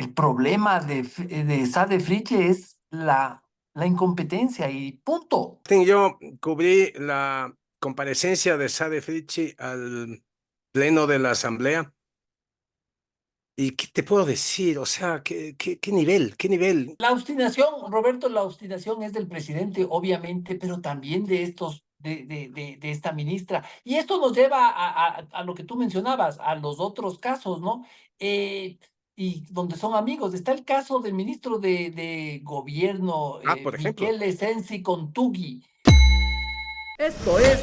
el problema de Sade Friche es la incompetencia y punto. Sí, yo cubrí la comparecencia de Sade Fritzsche al pleno de la Asamblea. ¿Y qué te puedo decir? O sea, ¿qué nivel? ¿Qué nivel? La obstinación, Roberto, la obstinación es del presidente, obviamente, pero también de de esta ministra. Y esto nos lleva a lo que tú mencionabas, a los otros casos, ¿no? Y donde son amigos. Está el caso del ministro de Gobierno, Por ejemplo. Miquel Esensi Contugui. Esto es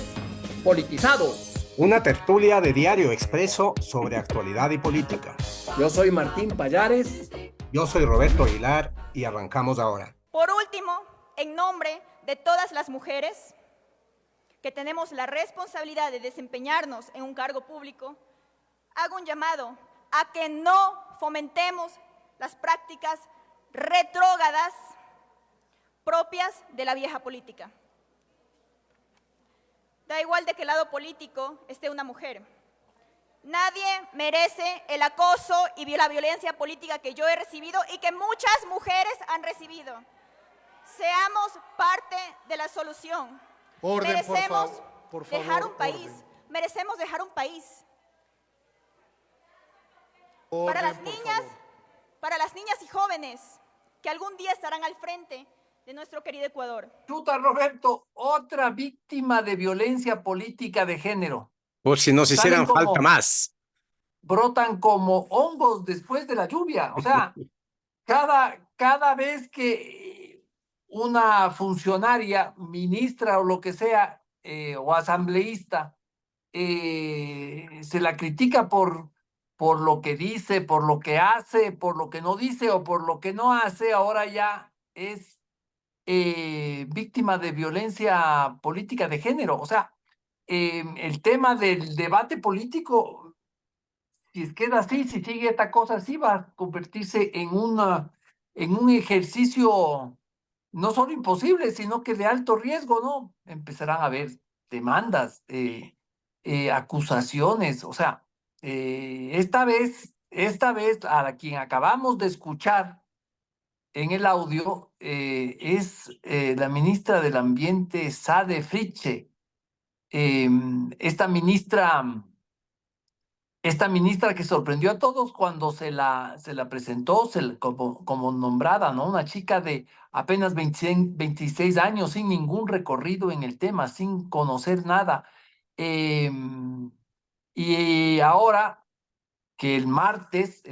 Politizado. Una tertulia de Diario Expreso sobre actualidad y política. Yo soy Martín Payares. Yo soy Roberto Aguilar y arrancamos ahora. Por último, en nombre de todas las mujeres que tenemos la responsabilidad de desempeñarnos en un cargo público, hago un llamado a que no fomentemos las prácticas retrógradas propias de la vieja política. Da igual de qué lado político esté una mujer. Nadie merece el acoso y la violencia política que yo he recibido y que muchas mujeres han recibido. Seamos parte de la solución. Orden, Merecemos por favor, dejar un país. orden. Merecemos dejar un país. Orden, Para las niñas y jóvenes que algún día estarán al frente de nuestro querido Ecuador. Chuta, Roberto, otra víctima de violencia política de género. Por si nos Salen hicieran falta como, más. brotan como hongos después de la lluvia. O sea, cada vez que una funcionaria, ministra o lo que sea, o asambleísta, se la critica por lo que dice, por lo que hace, por lo que no dice o por lo que no hace, ahora ya es víctima de violencia política de género. O sea, el tema del debate político, si es queda así, si sigue esta cosa así, va a convertirse en un ejercicio no solo imposible, sino que de alto riesgo, ¿no? Empezarán a haber demandas, acusaciones, o sea, esta vez a la quien acabamos de escuchar en el audio es la ministra del Ambiente, Sade Fritzsche. Esta ministra que sorprendió a todos cuando se la presentó como nombrada, ¿no? Una chica de apenas 26 años, sin ningún recorrido en el tema, sin conocer nada. Eh, y ahora que el martes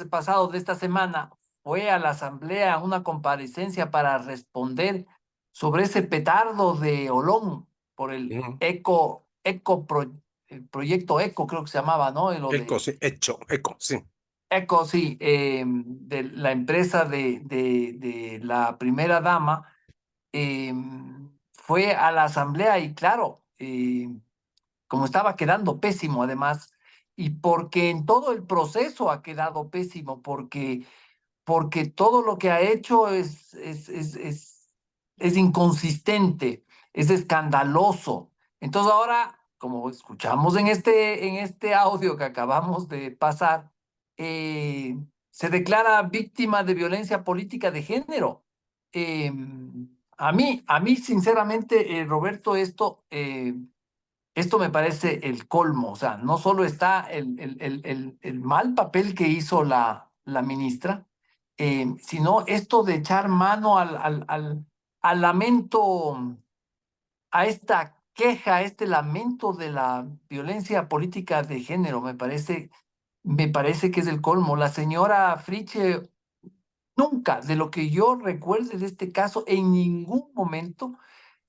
pasado de esta semana, fue a la asamblea a una comparecencia para responder sobre ese petardo de Olón por el Ujú. el proyecto ECO, creo que se llamaba, ¿no? Lo Eco, de sí, eco, sí. ECO, sí, de la empresa de la primera dama, eh, fue a la asamblea y claro, como estaba quedando pésimo además, y porque en todo el proceso ha quedado pésimo, porque todo lo que ha hecho es inconsistente, es escandaloso. Entonces ahora, como escuchamos en este audio que acabamos de pasar, se declara víctima de violencia política de género. Eh, a mí, sinceramente, Roberto, esto me parece el colmo. O sea, no solo está el mal papel que hizo la ministra, sino esto de echar mano al lamento, a esta queja, a este lamento de la violencia política de género. Me parece que es el colmo. La señora Friche nunca, de lo que yo recuerde de este caso, en ningún momento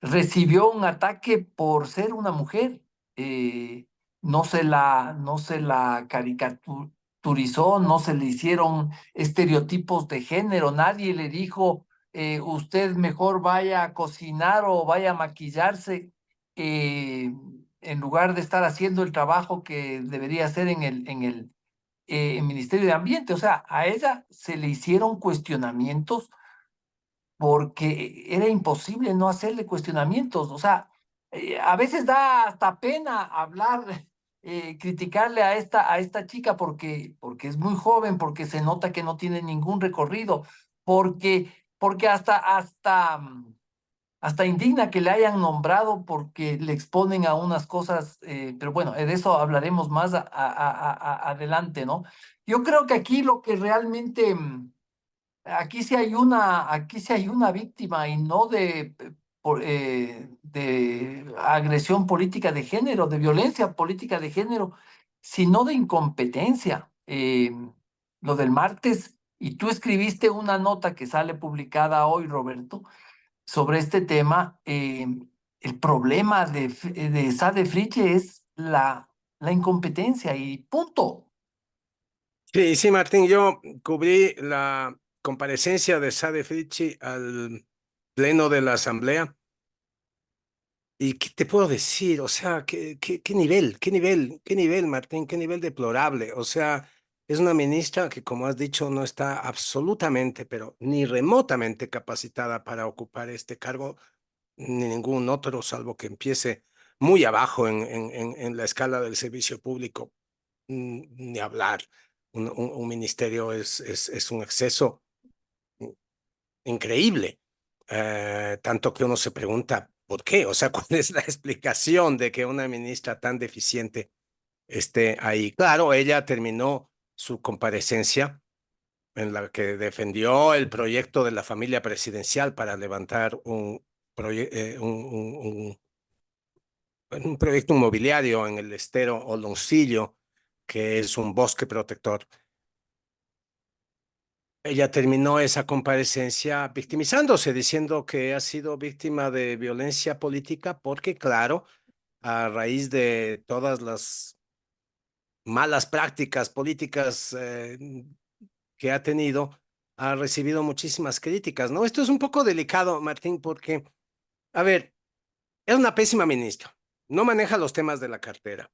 recibió un ataque por ser una mujer. Eh, no se la caricaturizó, no se le hicieron estereotipos de género, nadie le dijo, usted mejor vaya a cocinar o vaya a maquillarse, eh, en lugar de estar haciendo el trabajo que debería hacer en Ministerio de Ambiente. O sea, a ella se le hicieron cuestionamientos porque era imposible no hacerle cuestionamientos. O sea, a veces da hasta pena hablar criticarle a esta chica porque es muy joven, porque se nota que no tiene ningún recorrido, porque hasta indigna que le hayan nombrado porque le exponen a unas cosas, pero bueno, de eso hablaremos más adelante, ¿no? Yo creo que aquí lo que realmente, aquí sí hay una víctima y no de agresión política de género, de violencia política de género, sino de incompetencia. Lo del martes, y tú escribiste una nota que sale publicada hoy, Roberto, sobre este tema. El problema de Sade Friche es la incompetencia y punto. Sí, sí, Martín, yo cubrí la comparecencia de Sade Fritzsche al pleno de la Asamblea. ¿Y qué te puedo decir? O sea, qué nivel, qué nivel, Martín, qué nivel deplorable. O sea, es una ministra que, como has dicho, no está absolutamente, pero ni remotamente capacitada para ocupar este cargo, ni ningún otro, salvo que empiece muy abajo en la escala del servicio público. Ni hablar. Un ministerio es un exceso increíble. Tanto que uno se pregunta, ¿por qué? O sea, ¿cuál es la explicación de que una ministra tan deficiente esté ahí? Claro, ella terminó su comparecencia en la que defendió el proyecto de la familia presidencial para levantar un proyecto inmobiliario en el estero Oloncillo, que es un bosque protector. Ella terminó esa comparecencia victimizándose, diciendo que ha sido víctima de violencia política porque, claro, a raíz de todas las malas prácticas políticas que ha tenido, ha recibido muchísimas críticas, ¿no? Esto es un poco delicado, Martín, porque, a ver, es una pésima ministra, no maneja los temas de la cartera.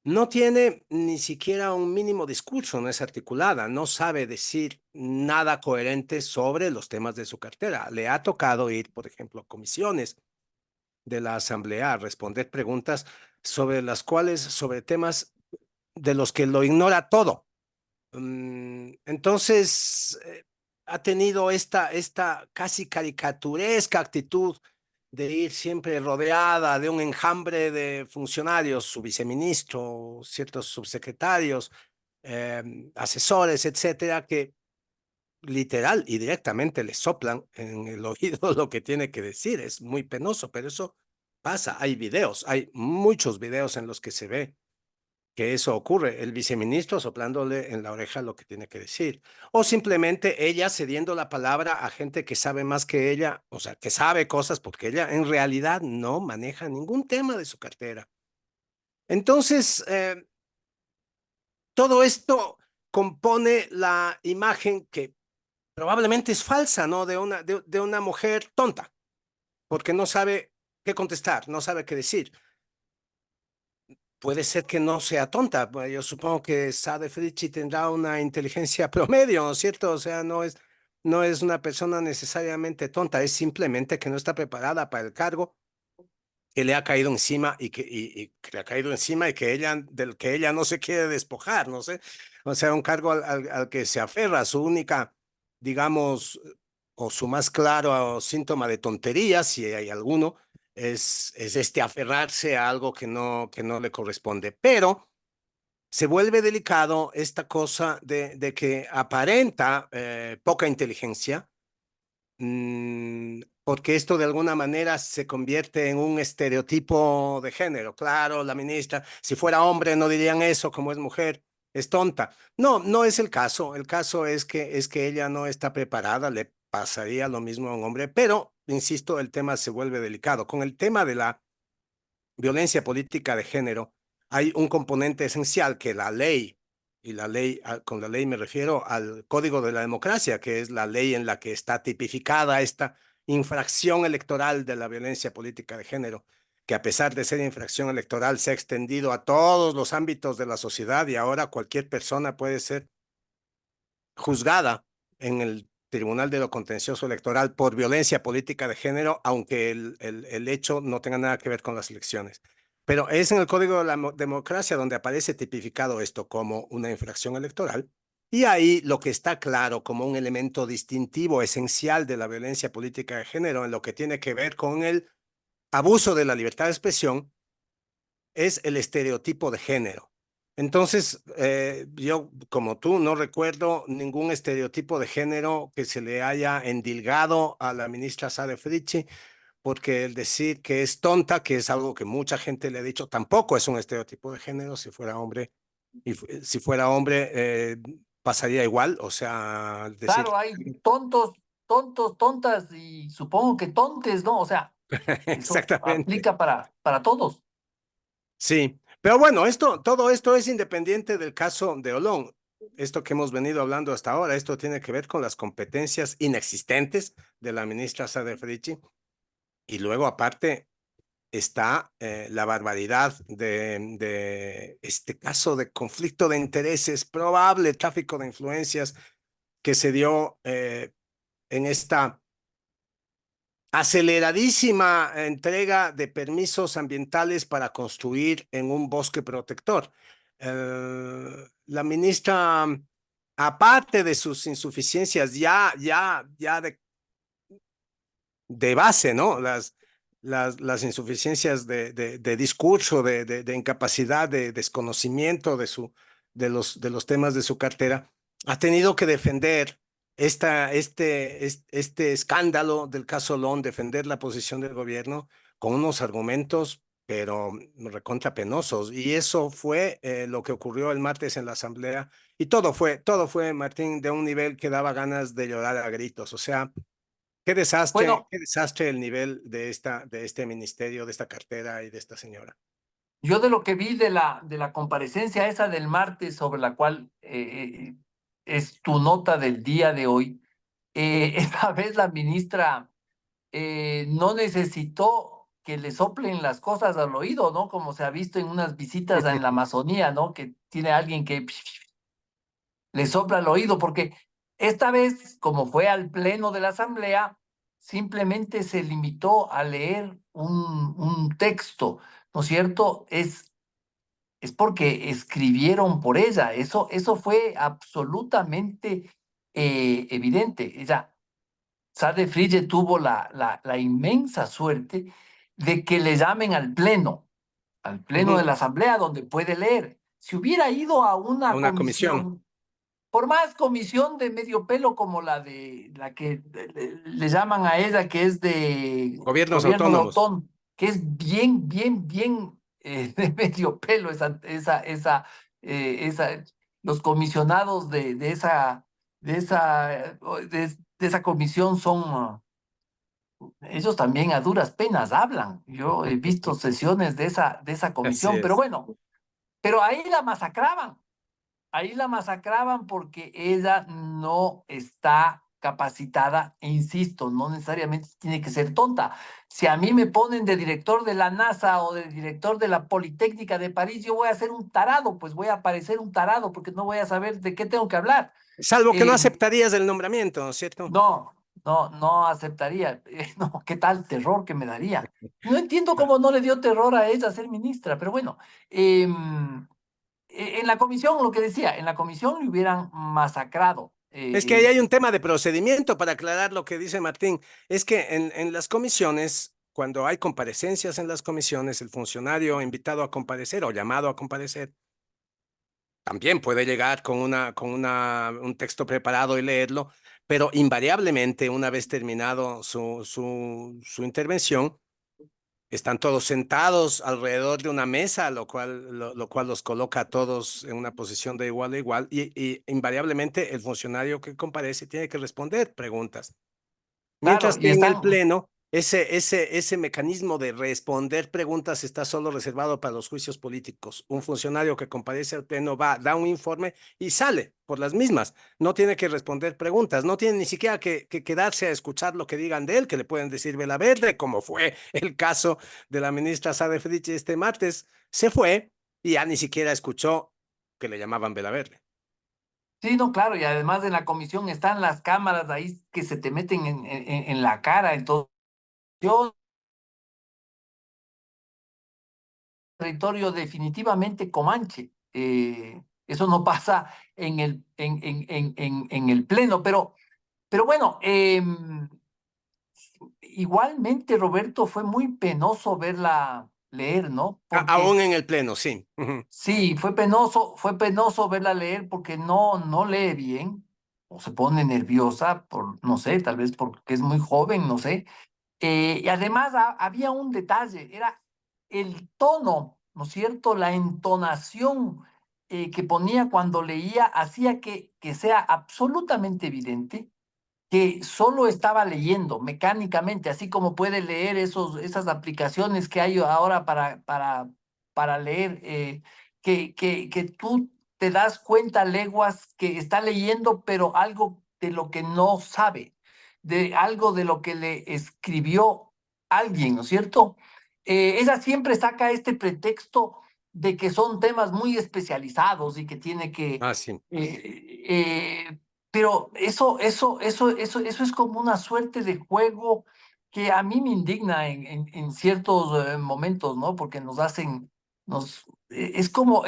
No tiene ni siquiera un mínimo discurso, no es articulada, no sabe decir nada coherente sobre los temas de su cartera. Le ha tocado ir, por ejemplo, a comisiones de la Asamblea a responder preguntas sobre temas de los que lo ignora todo. Entonces, ha tenido esta casi caricaturesca actitud de ir siempre rodeada de un enjambre de funcionarios, su viceministro, ciertos subsecretarios, asesores, etcétera, que literal y directamente le soplan en el oído lo que tiene que decir. Es muy penoso, pero eso pasa. Hay videos, hay muchos videos en los que se ve que eso ocurre, el viceministro soplándole en la oreja lo que tiene que decir, o simplemente ella cediendo la palabra a gente que sabe más que ella, o sea, que sabe cosas porque ella en realidad no maneja ningún tema de su cartera. Entonces, todo esto compone la imagen que probablemente es falsa, ¿no? De una mujer tonta, porque no sabe qué contestar, no sabe qué decir. Puede ser que no sea tonta. Yo supongo que Sade Fritzsche tendrá una inteligencia promedio, ¿no es cierto? O sea, no es una persona necesariamente tonta, es simplemente que no está preparada para el cargo que le ha caído encima y que le ha caído encima y del que ella no se quiere despojar, no sé. O sea, un cargo al que se aferra, su única, digamos, o su más claro síntoma de tontería, si hay alguno, es este aferrarse a algo que no le corresponde. Pero se vuelve delicado esta cosa de que aparenta poca inteligencia, porque esto de alguna manera se convierte en un estereotipo de género. Claro, la ministra, si fuera hombre no dirían eso, como es mujer, es tonta. No, no es el caso. El caso es que ella no está preparada, le pasaría lo mismo a un hombre, pero, insisto, el tema se vuelve delicado. Con el tema de la violencia política de género, hay un componente esencial que la ley, y la ley, con la ley me refiero al Código de la Democracia, que es la ley en la que está tipificada esta infracción electoral de la violencia política de género, que a pesar de ser infracción electoral se ha extendido a todos los ámbitos de la sociedad y ahora cualquier persona puede ser juzgada en el Tribunal de lo Contencioso Electoral por violencia política de género, aunque el hecho no tenga nada que ver con las elecciones. pero es en el Código de la Democracia donde aparece tipificado esto como una infracción electoral. Y ahí lo que está claro como un elemento distintivo esencial de la violencia política de género en lo que tiene que ver con el abuso de la libertad de expresión es el estereotipo de género. Entonces, yo como tú no recuerdo ningún estereotipo de género que se le haya endilgado a la ministra Sade Fritchi, porque el decir que es tonta, que es algo que mucha gente le ha dicho, tampoco es un estereotipo de género. Si fuera hombre, y si fuera hombre, pasaría igual. O sea, decir Claro, hay tontos, tontos, tontas y supongo que tontes, ¿no? O sea, eso exactamente. aplica para todos. Sí, pero bueno, todo esto es independiente del caso de Olón. Esto que hemos venido hablando hasta ahora, esto tiene que ver con las competencias inexistentes de la ministra Sade Fritchi. Y luego, aparte, está la barbaridad de este caso de conflicto de intereses, probable tráfico de influencias que se dio en esta aceleradísima entrega de permisos ambientales para construir en un bosque protector. La ministra, aparte de sus insuficiencias ya de base, ¿no? Las insuficiencias de discurso, de incapacidad, de desconocimiento de los temas de su cartera, ha tenido que defender este escándalo del caso Lon, defender la posición del gobierno con unos argumentos, pero recontra penosos. Y eso fue lo que ocurrió el martes en la Asamblea. Y todo fue, Martín, de un nivel que daba ganas de llorar a gritos. O sea, Bueno, qué desastre el nivel de este ministerio, de esta cartera y de esta señora. yo de lo que vi de la comparecencia esa del martes sobre la cual es tu nota del día de hoy, esta vez la ministra no necesitó que le soplen las cosas al oído, ¿no? Como se ha visto en unas visitas en la Amazonía, ¿no? Que tiene alguien que le sopla al oído, porque esta vez, como fue al pleno de la Asamblea, simplemente se limitó a leer un texto, ¿no es cierto? Es porque escribieron por ella, eso fue absolutamente evidente. Ella, Sade Frige tuvo la inmensa suerte de que le llamen al pleno de Ujú. la Asamblea, donde puede leer. Si hubiera ido a A una una comisión, comisión, por más comisión de medio pelo como la de la que le llaman a ella, que es de gobiernos gobiernos autónomos. autónomos, que es bien de medio pelo los comisionados de esa comisión son, ellos también a duras penas hablan. Yo he visto sesiones de esa Así comisión, pero es. bueno, pero ahí la masacraban porque ella no está capacitada, e insisto, no necesariamente tiene que ser tonta. Si a mí me ponen de director de la NASA o de director de la Politécnica de París, yo voy a ser un tarado, pues voy a parecer un tarado porque no voy a saber de qué tengo que hablar. Salvo que no Eh, aceptarías el nombramiento, ¿no es cierto? no aceptaría. No, qué tal terror que me daría. No entiendo cómo no le dio terror a ella ser ministra, pero bueno. En la comisión, lo que decía, en la comisión le hubieran masacrado. Es que ahí hay un tema de procedimiento para aclarar lo que dice Martín. Es que en las comisiones, cuando hay comparecencias en las comisiones, el funcionario invitado a comparecer o llamado a comparecer también puede llegar con un texto preparado y leerlo, pero invariablemente, una vez terminado su intervención, están todos sentados alrededor de una mesa, lo cual los coloca a todos en una posición de igual a igual, y invariablemente el funcionario que comparece tiene que responder preguntas. Claro, Mientras y que en el están, Pleno, ese mecanismo de responder preguntas está solo reservado para los juicios políticos. Un funcionario que comparece al Pleno va, da un informe y sale por las mismas. No tiene que responder preguntas, no tiene ni siquiera que quedarse a escuchar lo que digan de él, que le pueden decir vela verde, como fue el caso de la ministra Sade Fritchi este martes. Se fue y ya ni siquiera escuchó que le llamaban vela verde. sí, no, claro, y además en la comisión están las cámaras ahí que se te meten en la cara, entonces yo territorio definitivamente comanche. Eso no pasa en el Pleno, pero bueno, igualmente, Roberto, fue muy penoso verla leer, ¿no? Porque Aún en el pleno, sí. Ujú. sí, fue penoso verla leer porque no lee bien, o se pone nerviosa por, no sé, tal vez porque es muy joven, no sé. Y además había un detalle, era el tono, ¿no es cierto? La entonación que ponía cuando leía hacía que sea absolutamente evidente que solo estaba leyendo mecánicamente, así como puede leer esas aplicaciones que hay ahora para leer, que tú te das cuenta leguas que está leyendo, pero algo de lo que no sabe, de algo de lo que le escribió alguien, ¿no es cierto? Ella siempre saca este pretexto de que son temas muy especializados y que tiene que Sí. pero eso es como una suerte de juego que a mí me indigna en ciertos momentos, ¿no? Porque nos hacen, como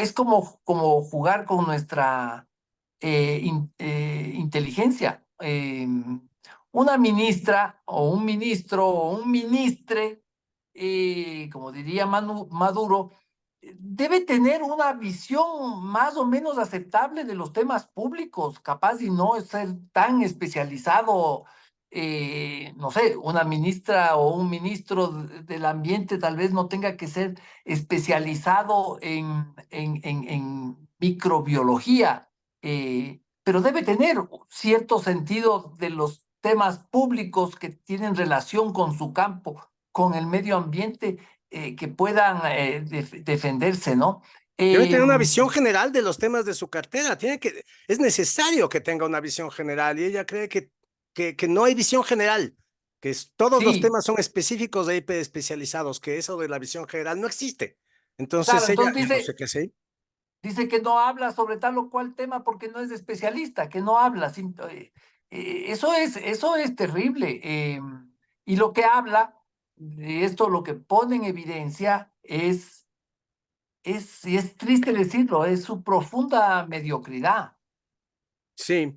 jugar con nuestra inteligencia. Una ministra o un ministro o un ministre, como diría Maduro, debe tener una visión más o menos aceptable de los temas públicos, capaz y no ser tan especializado, no sé, una ministra o un ministro del ambiente tal vez no tenga que ser especializado en microbiología, pero debe tener cierto sentido de los temas públicos que tienen relación con su campo, con el medio ambiente, que puedan defenderse, ¿no? Debe Eh, tener una visión general de los temas de su cartera. Es necesario que tenga una visión general y ella cree que no hay visión general, todos los sí, temas son específicos e especializados, que eso de la visión general no existe. claro, Entonces ella, entonces yo no sé qué hacer. dice que no habla sobre tal o cual tema porque no es especialista, que no habla. Eso es terrible. Y lo que habla, de esto lo que pone en evidencia y es triste decirlo, es su profunda mediocridad. Sí,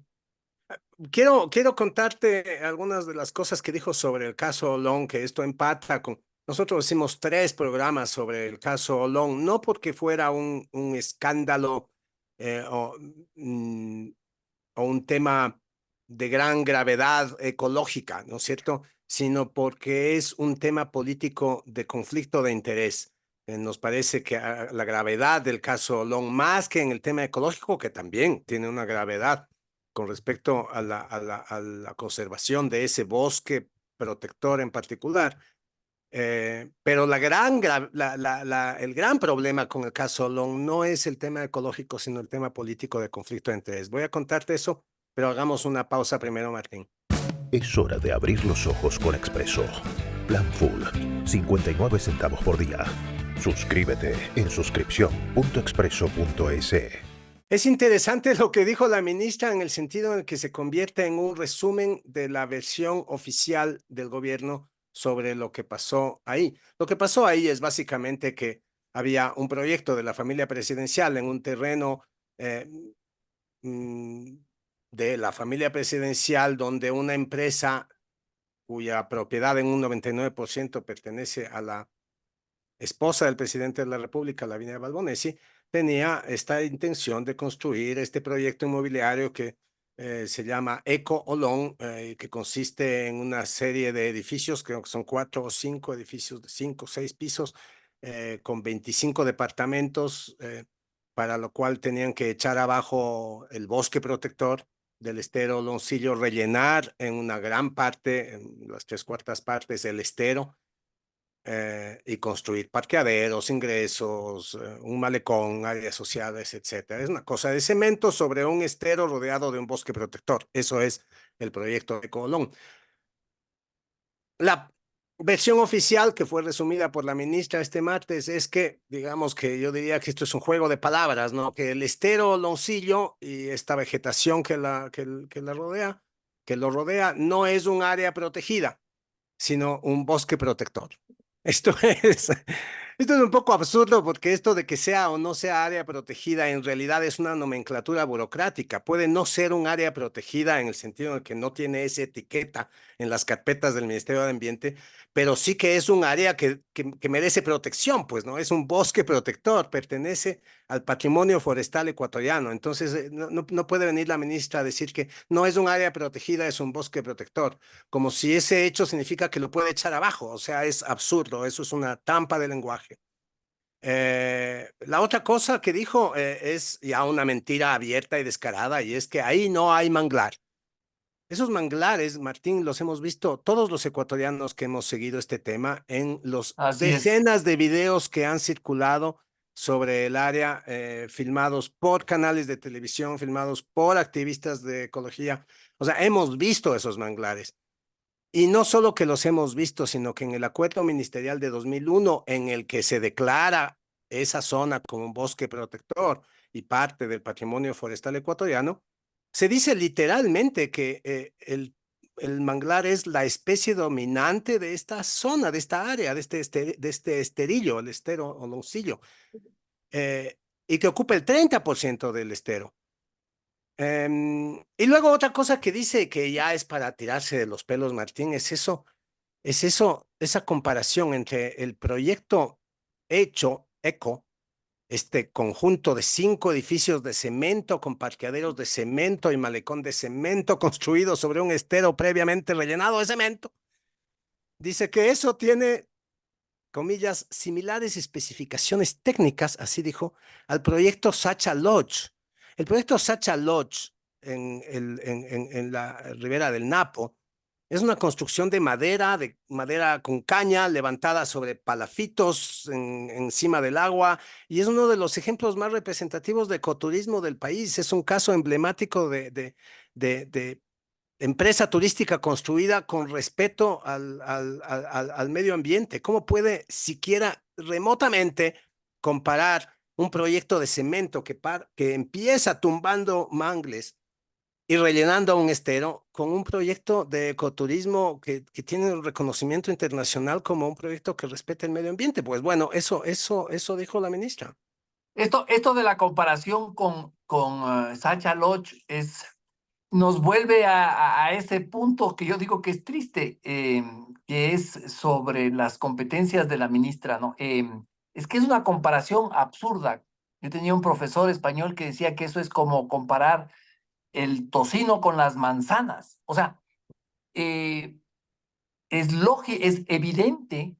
quiero contarte algunas de las cosas que dijo sobre el caso Olón, que esto empata con... Nosotros hicimos 3 programas sobre el caso Olón, no porque fuera un escándalo eh, o, mm, o un tema de gran gravedad ecológica, ¿no es cierto? Sino porque es un tema político de conflicto de interés. Nos parece que la gravedad del caso Olón, más que en el tema ecológico, que también tiene una gravedad con respecto a la conservación de ese bosque protector en particular, pero el gran problema con el caso Olón no es el tema ecológico, sino el tema político de conflicto de interés. Voy a contarte eso, pero hagamos una pausa primero, Martín. Es hora de abrir los ojos con Expreso. Plan Full, 59 centavos por día. Suscríbete en suscripción.expreso.es. Es interesante lo que dijo la ministra en el sentido en el que se convierte en un resumen de la versión oficial del gobierno sobre lo que pasó ahí. Lo que pasó ahí es básicamente que había un proyecto de la familia presidencial en un terreno eh, mm, de la familia presidencial donde una empresa cuya propiedad en un 99% pertenece a la esposa del presidente de la República, Lavinia Balbonesi, tenía esta intención de construir este proyecto inmobiliario que se llama Eco Olón, que consiste en una serie de edificios, creo que son 4 o 5 edificios de 5 o 6 pisos, con 25 departamentos, para lo cual tenían que echar abajo el bosque protector del estero Oloncillo, rellenar en una gran parte, en las 3/4 partes, el estero, y construir parqueaderos, ingresos, un malecón, áreas sociales, etcétera. Es una cosa de cemento sobre un estero rodeado de un bosque protector. Eso es el proyecto de Colón. La versión oficial que fue resumida por la ministra este martes es que, digamos que yo diría que esto es un juego de palabras, ¿no? Que el estero Loncillo y esta vegetación que lo rodea, no es un área protegida, sino un bosque protector. Esto es, Esto es un poco absurdo porque esto de que sea o no sea área protegida en realidad es una nomenclatura burocrática. Puede no ser un área protegida en el sentido de que no tiene esa etiqueta en las carpetas del Ministerio de Ambiente, pero sí que es un área que merece protección, pues, ¿no? Es un bosque protector, pertenece al patrimonio forestal ecuatoriano. Entonces, no puede venir la ministra a decir que no es un área protegida, es un bosque protector, como si ese hecho significa que lo puede echar abajo. O sea, es absurdo, eso es una trampa de lenguaje. La otra cosa que dijo es ya una mentira abierta y descarada, y es que ahí no hay manglar. Esos manglares, Martín, los hemos visto todos los ecuatorianos que hemos seguido este tema en los Así es. decenas de videos que han circulado sobre el área, filmados por canales de televisión, filmados por activistas de ecología. O sea, hemos visto esos manglares. Y no solo que los hemos visto, sino que en el acuerdo ministerial de 2001, en el que se declara esa zona como un bosque protector y parte del patrimonio forestal ecuatoriano, se dice literalmente que el manglar es la especie dominante de esta zona, de esta área, de este esterillo, el estero o loncillo, y que ocupa el 30% del estero. Y luego otra cosa que dice que ya es para tirarse de los pelos, Martín, es eso, esa comparación entre el proyecto hecho, ECO, este conjunto de 5 edificios de cemento con parqueaderos de cemento y malecón de cemento construido sobre un estero previamente rellenado de cemento. Dice que eso tiene, comillas, similares especificaciones técnicas, así dijo, al proyecto Sacha Lodge. El proyecto Sacha Lodge en la ribera del Napo es una construcción de madera con caña levantada sobre palafitos encima del agua, y es uno de los ejemplos más representativos de ecoturismo del país. Es un caso emblemático de empresa turística construida con respeto al medio ambiente. ¿Cómo puede siquiera remotamente comparar un proyecto de cemento que empieza tumbando mangles y rellenando un estero con un proyecto de ecoturismo que tiene un reconocimiento internacional como un proyecto que respeta el medio ambiente? Pues bueno, eso dijo la ministra. Esto de la comparación con Sacha Lodge nos vuelve a ese punto que yo digo que es triste, que es sobre las competencias de la ministra, ¿no? Es que es una comparación absurda. Yo tenía un profesor español que decía que eso es como comparar el tocino con las manzanas. O sea, eh, es evidente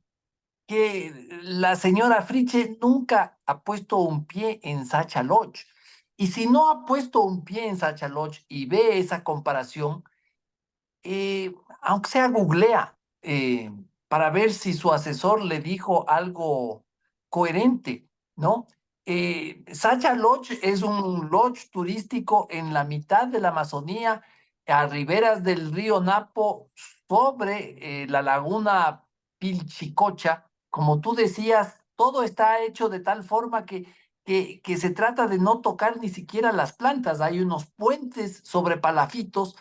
que la señora Friche nunca ha puesto un pie en Sacha Lodge. Y si no ha puesto un pie en Sacha Lodge y ve esa comparación, aunque sea googlea, para ver si su asesor le dijo algo coherente, ¿no? Sacha Lodge es un lodge turístico en la mitad de la Amazonía, a riberas del río Napo, sobre la laguna Pilchicocha. Como tú decías, todo está hecho de tal forma que se trata de no tocar ni siquiera las plantas. Hay unos puentes sobre palafitos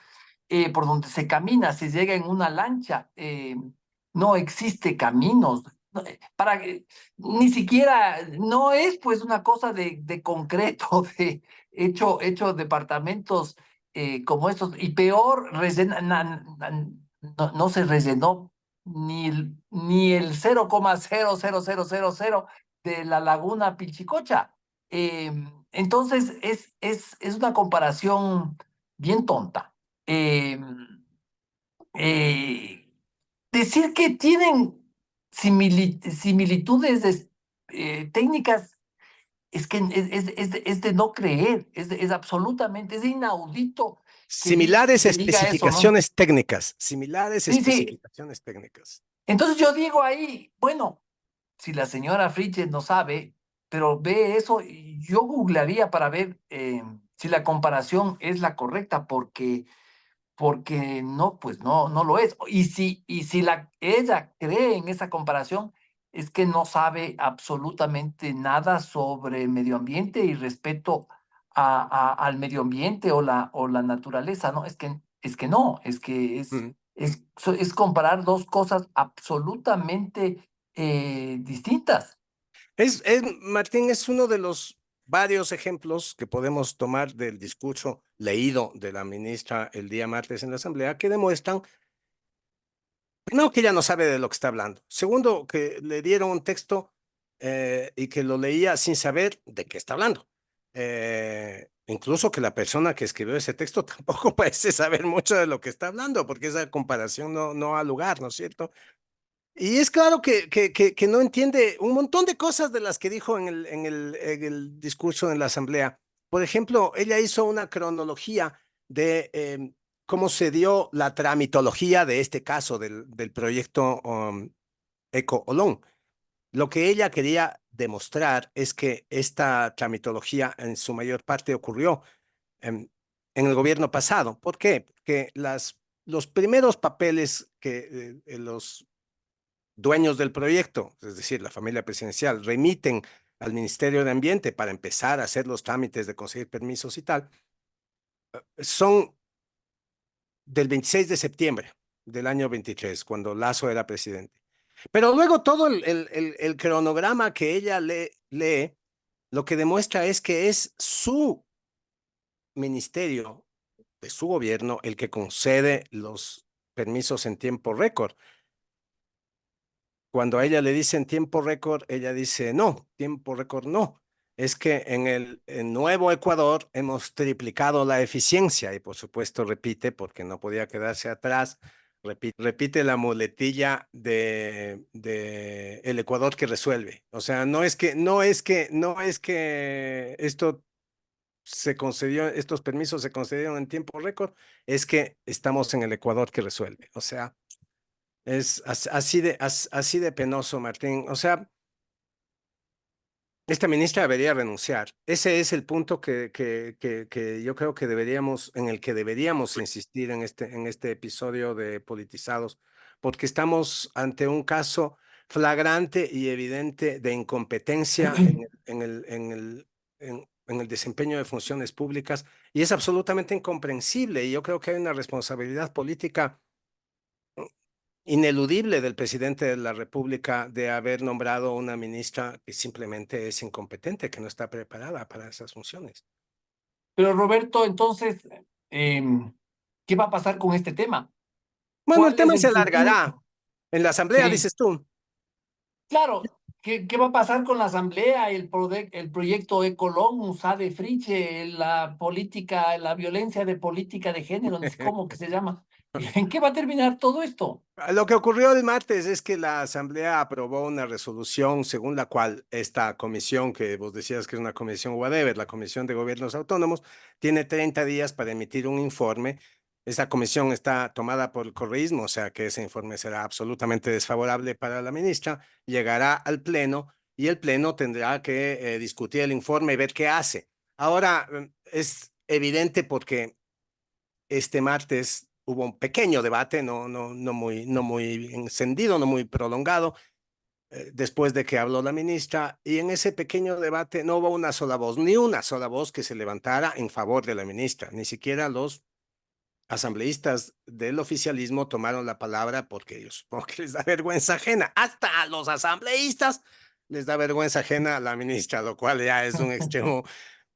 por donde se camina, se llega en una lancha, no existe caminos, ni siquiera, no es pues una cosa de concreto, hecho departamentos como estos, y peor, no se rellenó ni el 0,00000 de la laguna Pilchicocha. Entonces, es una comparación bien tonta. eh, eh, Decir que tienen similitudes técnicas es que es de no creer, es absolutamente, es inaudito Similares que diga eso, ¿no? especificaciones técnicas, similares Sí, sí. especificaciones técnicas. Entonces yo digo ahí, bueno, si la señora Friches no sabe, pero ve eso, y yo googlearía para ver si la comparación es la correcta, porque no, pues no lo es. Y si ella cree en esa comparación, es que no sabe absolutamente nada sobre medio ambiente y respeto al medio ambiente o la naturaleza, ¿no? Es que no, es que Mm. es comparar dos cosas absolutamente distintas. Martín, es uno de los varios ejemplos que podemos tomar del discurso leído de la ministra el día martes en la Asamblea que demuestran, primero, que ella no sabe de lo que está hablando. Segundo, que le dieron un texto y que lo leía sin saber de qué está hablando. Incluso que la persona que escribió ese texto tampoco parece saber mucho de lo que está hablando, porque esa comparación no ha lugar, ¿no es cierto? Y es claro que no entiende un montón de cosas de las que dijo en el discurso en la Asamblea. Por ejemplo, ella hizo una cronología de cómo se dio la tramitología de este caso del proyecto Eco Olón. Lo que ella quería demostrar es que esta tramitología en su mayor parte ocurrió en el gobierno pasado. ¿Por qué? Porque los primeros papeles que los dueños del proyecto, es decir, la familia presidencial, remiten al Ministerio de Ambiente para empezar a hacer los trámites de conseguir permisos y tal, son del 26 de septiembre del año 23, cuando Lazo era presidente. Pero luego todo el cronograma que ella lee, lo que demuestra es que es su ministerio de su gobierno el que concede los permisos en tiempo récord. Cuando a ella le dicen tiempo récord, ella dice, no, tiempo récord no. Es que en Nuevo Ecuador hemos triplicado la eficiencia y por supuesto repite, porque no podía quedarse atrás, repite la muletilla de el Ecuador que resuelve. O sea, no es que esto se concedió, estos permisos se concedieron en tiempo récord, es que estamos en el Ecuador que resuelve. O sea, es así de penoso, Martín. O sea, esta ministra debería renunciar. Ese es el punto que yo creo que en el que deberíamos insistir en este episodio de Politizados, porque estamos ante un caso flagrante y evidente de incompetencia en el desempeño de funciones públicas, y es absolutamente incomprensible. Y yo creo que hay una responsabilidad política ineludible del presidente de la República de haber nombrado una ministra que simplemente es incompetente, que no está preparada para esas funciones. Pero Roberto, entonces, ¿qué va a pasar con este tema? Bueno, el ¿Cuál es tema se el futuro? alargará. En la Asamblea, Sí, dices tú. claro. ¿Qué va a pasar con la Asamblea, el proyecto Ecolón, USADE Friche, la política, la violencia de política de género, no sé cómo que se llama? ¿En qué va a terminar todo esto? Lo que ocurrió el martes es que la Asamblea aprobó una resolución según la cual esta comisión, que vos decías que es una comisión whatever, la Comisión de Gobiernos Autónomos, tiene 30 días para emitir un informe. Esa comisión está tomada por el correísmo, o sea que ese informe será absolutamente desfavorable para la ministra, llegará al Pleno y el Pleno tendrá que discutir el informe y ver qué hace. Ahora, es evidente porque este martes hubo un pequeño debate, no muy encendido, no muy prolongado, después de que habló la ministra, y en ese pequeño debate no hubo una sola voz, ni una sola voz que se levantara en favor de la ministra, ni siquiera los asambleístas del oficialismo tomaron la palabra porque yo supongo que les da vergüenza ajena, hasta a los asambleístas les da vergüenza ajena a la ministra, lo cual ya es un extremo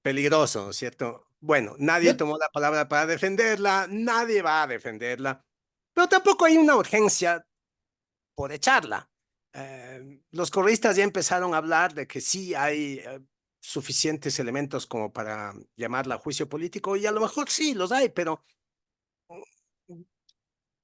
peligroso, ¿no es cierto? Bueno, nadie Yo, tomó la palabra para defenderla, nadie va a defenderla, pero tampoco hay una urgencia por echarla. Los correístas ya empezaron a hablar de que sí hay suficientes elementos como para llamarla a juicio político, y a lo mejor sí los hay, pero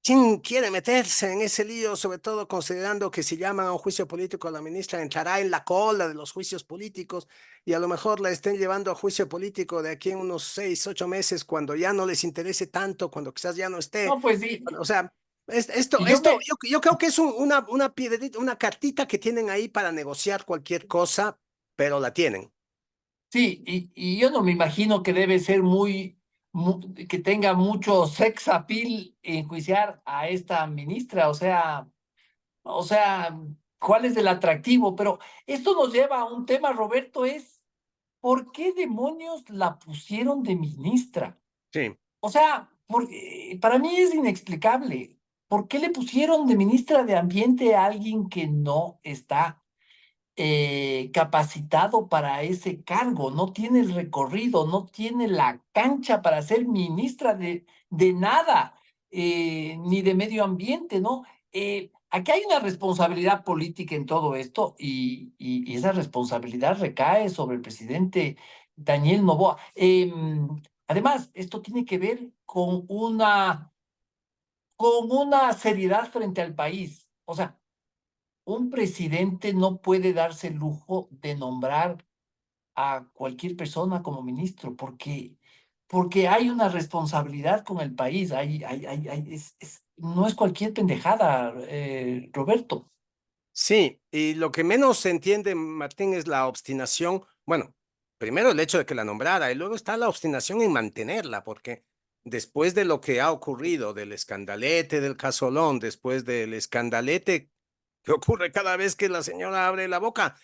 ¿quién quiere meterse en ese lío, sobre todo considerando que si llaman a un juicio político a la ministra entrará en la cola de los juicios políticos y a lo mejor la estén llevando a juicio político de aquí en unos 6, 8 meses cuando ya no les interese tanto, cuando quizás ya no esté? no, pues sí, O sea, esto, y yo esto me, yo creo que es una piedrita, una cartita que tienen ahí para negociar cualquier cosa, pero la tienen. sí, y yo no me imagino que debe ser que tenga mucho sex appeal enjuiciar a esta ministra, o sea, ¿cuál es el atractivo? Pero esto nos lleva a un tema, Roberto, es ¿por qué demonios la pusieron de ministra? Sí. O sea, para mí es inexplicable. ¿Por qué le pusieron de ministra de Ambiente a alguien que no está? capacitado para ese cargo, no tiene el recorrido, no tiene la cancha para ser ministra de nada, ni de medio ambiente, ¿no? Aquí hay una responsabilidad política en todo esto y esa responsabilidad recae sobre el presidente Daniel Noboa. Además, esto tiene que ver con una seriedad frente al país. O sea, un presidente no puede darse el lujo de nombrar a cualquier persona como ministro, porque hay una responsabilidad con el país. No es cualquier pendejada, Roberto. Sí, y lo que menos se entiende, Martín, es la obstinación. Bueno, primero el hecho de que la nombrara y luego está la obstinación en mantenerla, porque después de lo que ha ocurrido, del escandalete del casolón, después del escandalete que ocurre cada vez que la señora abre la boca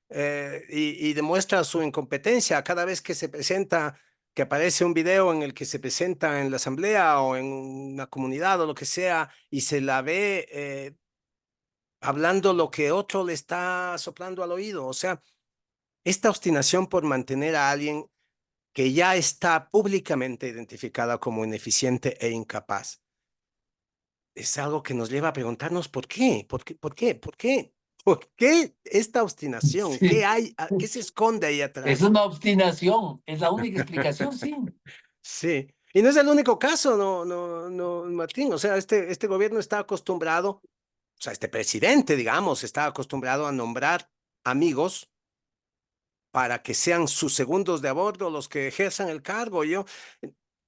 y demuestra su incompetencia, cada vez que se presenta, que aparece un video en el que se presenta en la asamblea o en una comunidad o lo que sea, y se la ve hablando lo que otro le está soplando al oído. O sea, esta obstinación por mantener a alguien que ya está públicamente identificada como ineficiente e incapaz es algo que nos lleva a preguntarnos por qué, por qué, por qué, por qué, por qué esta obstinación, qué Sí, hay, qué se esconde ahí es atrás. una obstinación, es la única explicación, sí. Sí, y no es el único caso, no, Martín. O sea, este gobierno está acostumbrado, o sea, este presidente, digamos, está acostumbrado a nombrar amigos para que sean sus segundos de a bordo los que ejerzan el cargo. Yo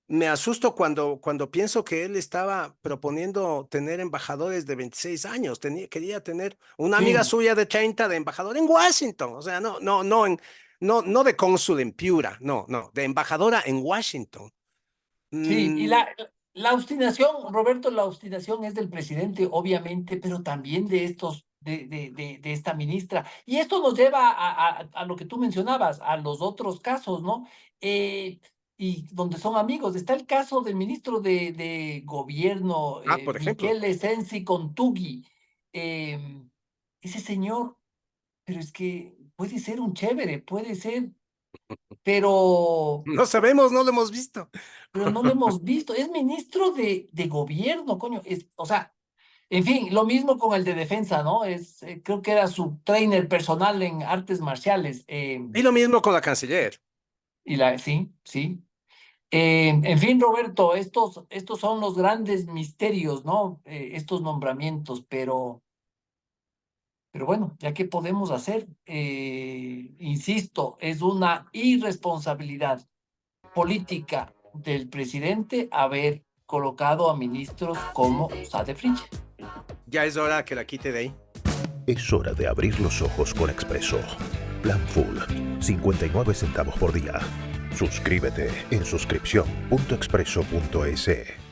me asusto cuando pienso que él estaba proponiendo tener embajadores de 26 años. Quería tener una amiga Sí, suya de 30 de embajador en Washington. O sea, no de cónsul en Piura, no, de embajadora en Washington. sí, y Mm, la obstinación, Roberto, la obstinación es del presidente, obviamente, pero también de de esta ministra. Y esto nos lleva a lo que tú mencionabas, a los otros casos, ¿no? Y donde son amigos. Está el caso del ministro de Gobierno, por ejemplo. Michele Sensi Contugui. Ese señor, pero es que puede ser un chévere, puede ser, pero No sabemos, no lo hemos visto. pero no lo hemos visto. Es ministro de gobierno, coño. O sea, en fin, lo mismo con el de defensa, ¿no? Creo que era su trainer personal en artes marciales. Y lo mismo con la canciller. Sí, sí. En fin, Roberto, estos son los grandes misterios, ¿no? Estos nombramientos, pero bueno, ya que podemos hacer, insisto, es una irresponsabilidad política del presidente haber colocado a ministros como Sade Fritzl. Ya es hora que la quite de ahí. Es hora de abrir los ojos con Expreso. Plan Full, 59 centavos por día. Suscríbete en suscripción.expreso.es.